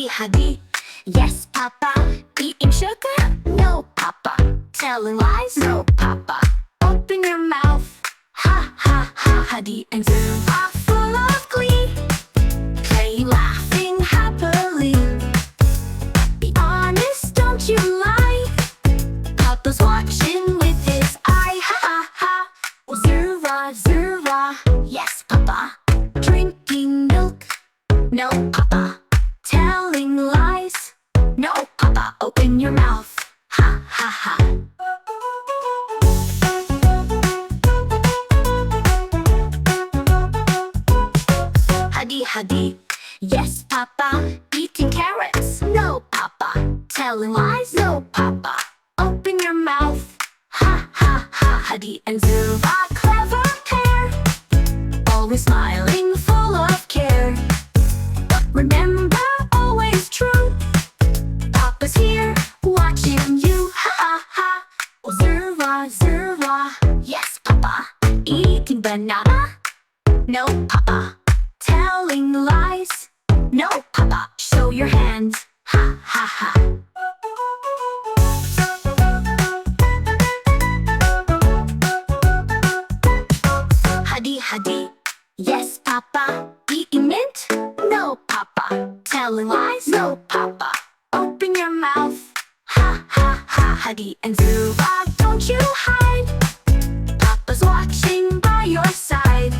Hadi, yes papa. Eating sugar? No papa. Telling lies? No papa. Open your mouth. Ha ha ha. Hadi and Zirwa are full of glee, playing, laughing happily. Be honest, don't you lie. Papa's watching with his eye. Ha ha ha. Zirwa, Zirwa, yes papa. Drinking milk? No papa. Telling lies? No papa. Open your mouth. Ha ha ha. Hadi, Hadi, yes papa. Eating carrots? No papa. Telling lies? No papa. Open your mouth. Ha ha ha. Hadi and Zirwa, clever pair, always smiling, full of care. But remember, always true, papa's here, watching you. Ha ha ha. Zirwa, Zirwa, yes papa. Eating banana? No papa. Telling lies? No papa. Show your hands. Ha ha ha. Hadi, Hadi, yes papa. Eating mint? No papa. Telling lies? No papa. Open your mouth. Ha ha ha. Hadi and Zirwa, don't you hide. Papa's watching by your side.